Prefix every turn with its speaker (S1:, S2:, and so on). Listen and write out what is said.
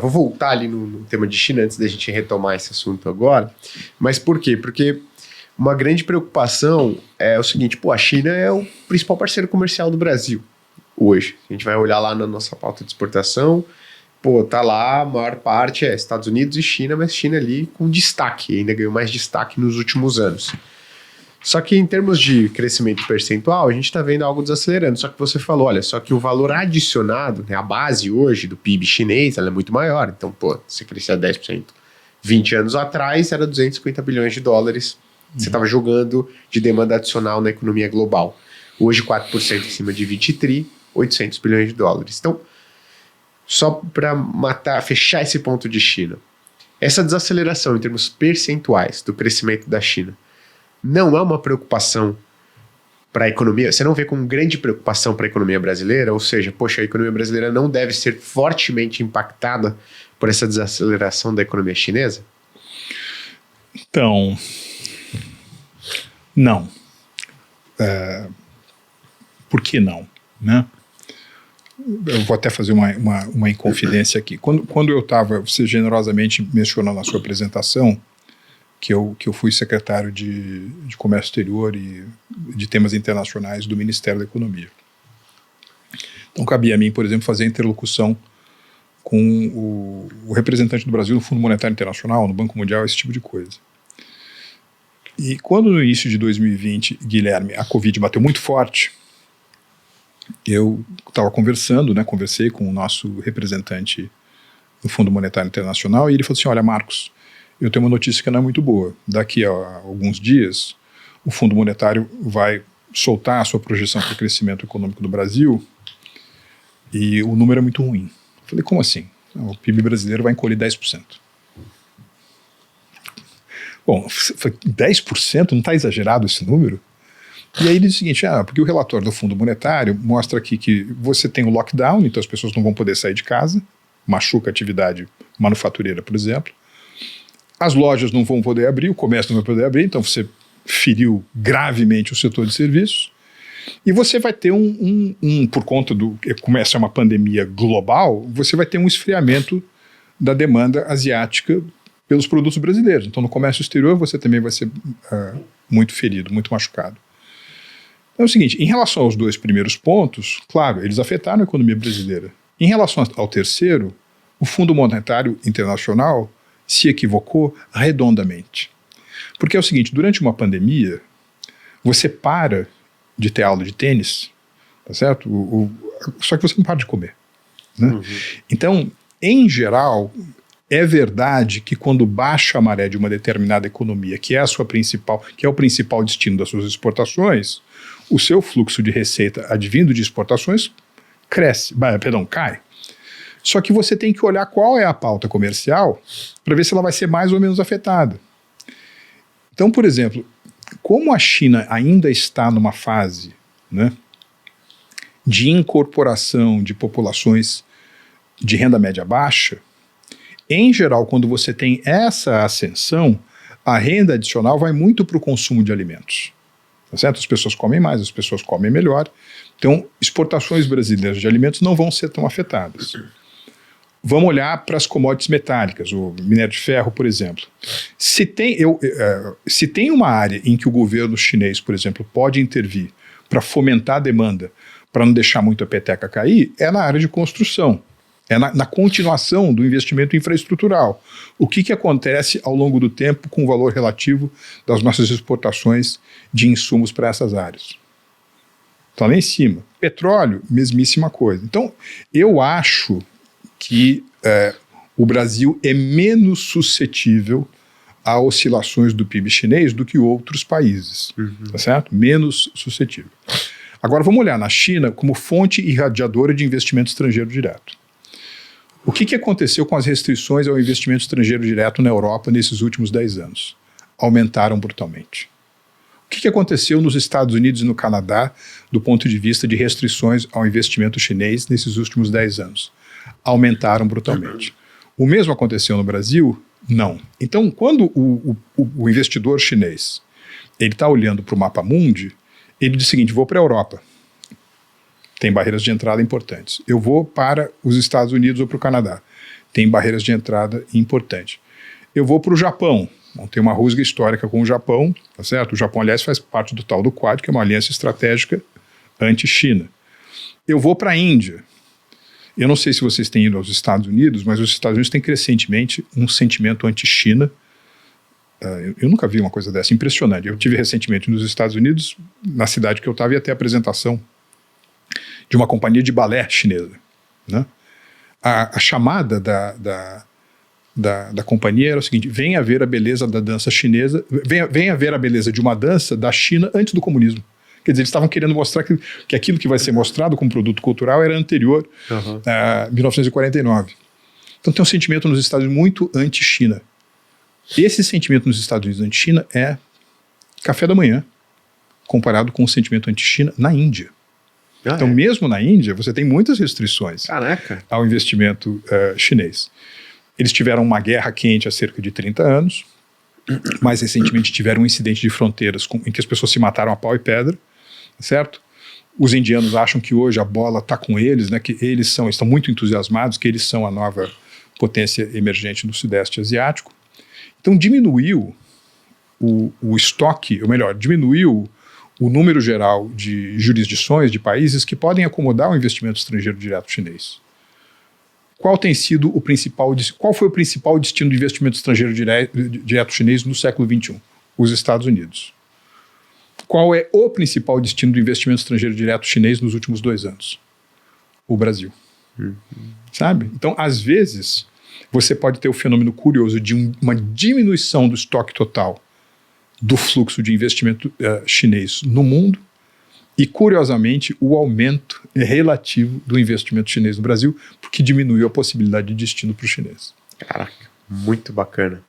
S1: Eu vou voltar ali no tema de China antes da gente retomar esse assunto agora. Mas por quê? Porque uma grande preocupação é o seguinte, a China é o principal parceiro comercial do Brasil hoje. A gente vai olhar lá na nossa pauta de exportação, tá lá, a maior parte é Estados Unidos e China, mas China ali com destaque, ainda ganhou mais destaque nos últimos anos. Só que em termos de crescimento percentual, a gente está vendo algo desacelerando. Só que você falou, olha, só que o valor adicionado, né, a base hoje do PIB chinês, ela é muito maior. Então, você crescia 10%. 20 anos atrás era 250 bilhões de dólares. Você estava jogando de demanda adicional na economia global. Hoje, 4% em cima de 20 tri, 800 bilhões de dólares. Então, só para fechar esse ponto de China, essa desaceleração em termos percentuais do crescimento da China não é uma preocupação para a economia? Você não vê como grande preocupação para a economia brasileira? Ou seja, a economia brasileira não deve ser fortemente impactada por essa desaceleração da economia chinesa?
S2: Então, não. Por que não? Né? Eu vou até fazer uma inconfidência aqui. Quando eu estava, você generosamente mencionou na sua apresentação, que eu fui secretário de Comércio Exterior e de temas internacionais do Ministério da Economia. Então cabia a mim, por exemplo, fazer interlocução com o representante do Brasil no Fundo Monetário Internacional, no Banco Mundial, esse tipo de coisa. E quando no início de 2020, Guilherme, a Covid bateu muito forte, eu estava conversei com o nosso representante no Fundo Monetário Internacional e ele falou assim, olha, Marcos, eu tenho uma notícia que não é muito boa. Daqui a alguns dias, o Fundo Monetário vai soltar a sua projeção para o crescimento econômico do Brasil e o número é muito ruim. Eu falei, como assim? O PIB brasileiro vai encolher 10%. Bom, 10%? Não está exagerado esse número? E aí ele diz o seguinte, porque o relatório do Fundo Monetário mostra aqui que você tem o lockdown, então as pessoas não vão poder sair de casa, machuca a atividade manufatureira, por exemplo. As lojas não vão poder abrir, o comércio não vai poder abrir, então você feriu gravemente o setor de serviços. E você vai ter por conta como essa é uma pandemia global, você vai ter um esfriamento da demanda asiática pelos produtos brasileiros. Então no comércio exterior você também vai ser muito ferido, muito machucado. Então é o seguinte, em relação aos dois primeiros pontos, claro, eles afetaram a economia brasileira. Em relação ao terceiro, o Fundo Monetário Internacional se equivocou redondamente. Porque é o seguinte, durante uma pandemia, você para de ter aula de tênis, tá certo? Só que você não para de comer. Né? Uhum. Então, em geral, é verdade que quando baixa a maré de uma determinada economia, que é o principal destino das suas exportações, o seu fluxo de receita advindo de exportações cai. Só que você tem que olhar qual é a pauta comercial para ver se ela vai ser mais ou menos afetada. Então, por exemplo, como a China ainda está numa fase, né, de incorporação de populações de renda média baixa, em geral, quando você tem essa ascensão, a renda adicional vai muito para o consumo de alimentos. Tá certo? As pessoas comem mais, as pessoas comem melhor. Então, exportações brasileiras de alimentos não vão ser tão afetadas. Vamos olhar para as commodities metálicas, o minério de ferro, por exemplo. Se tem uma área em que o governo chinês, por exemplo, pode intervir para fomentar a demanda, para não deixar muito a peteca cair, é na área de construção. É na continuação do investimento infraestrutural. O que acontece ao longo do tempo com o valor relativo das nossas exportações de insumos para essas áreas? Está lá em cima. Petróleo, mesmíssima coisa. Então, eu acho que o Brasil é menos suscetível a oscilações do PIB chinês do que outros países, tá certo? Menos suscetível. Agora vamos olhar na China como fonte irradiadora de investimento estrangeiro direto. O que aconteceu com as restrições ao investimento estrangeiro direto na Europa nesses últimos 10 anos? Aumentaram brutalmente. O que aconteceu nos Estados Unidos e no Canadá do ponto de vista de restrições ao investimento chinês nesses últimos 10 anos? Aumentaram brutalmente. O mesmo aconteceu no Brasil? Não. Então, quando o investidor chinês ele está olhando para o mapa mundi, ele diz o seguinte, vou para a Europa. Tem barreiras de entrada importantes. Eu vou para os Estados Unidos ou para o Canadá. tem barreiras de entrada importantes. Eu vou para o Japão. Bom, tem uma rusga histórica com o Japão, tá certo? O Japão, aliás, faz parte do tal do Quad, que é uma aliança estratégica anti-China. Eu vou para a Índia. Eu não sei se vocês têm ido aos Estados Unidos, mas os Estados Unidos têm crescentemente um sentimento anti-China. Eu nunca vi uma coisa dessa, impressionante. Eu tive recentemente nos Estados Unidos, na cidade que eu estava, ia ter a apresentação de uma companhia de balé chinesa, né? A chamada da companhia era o seguinte: venha ver a beleza da dança chinesa, venha ver a beleza de uma dança da China antes do comunismo. Quer dizer, eles estavam querendo mostrar que aquilo que vai ser mostrado como produto cultural era anterior a 1949. Então tem um sentimento nos Estados Unidos muito anti-China. Esse sentimento nos Estados Unidos anti-China é café da manhã, comparado com o sentimento anti-China na Índia. Então, mesmo na Índia, você tem muitas restrições ao investimento chinês. Eles tiveram uma guerra quente há cerca de 30 anos, mais recentemente tiveram um incidente de fronteiras em que as pessoas se mataram a pau e pedra, certo? Os indianos acham que hoje a bola está com eles, né, que eles estão muito entusiasmados, que eles são a nova potência emergente do Sudeste Asiático. Então diminuiu o estoque, ou melhor, diminuiu o número geral de jurisdições, de países que podem acomodar o investimento estrangeiro direto chinês. Qual foi o principal destino de investimento estrangeiro direto chinês no século XXI? Os Estados Unidos. Qual é o principal destino do investimento estrangeiro direto chinês nos últimos 2 anos? O Brasil. Sabe? Então, às vezes, você pode ter o fenômeno curioso de uma diminuição do estoque total do fluxo de investimento chinês no mundo e, curiosamente, o aumento relativo do investimento chinês no Brasil, porque diminuiu a possibilidade de destino para o chinês.
S1: Caraca, muito bacana.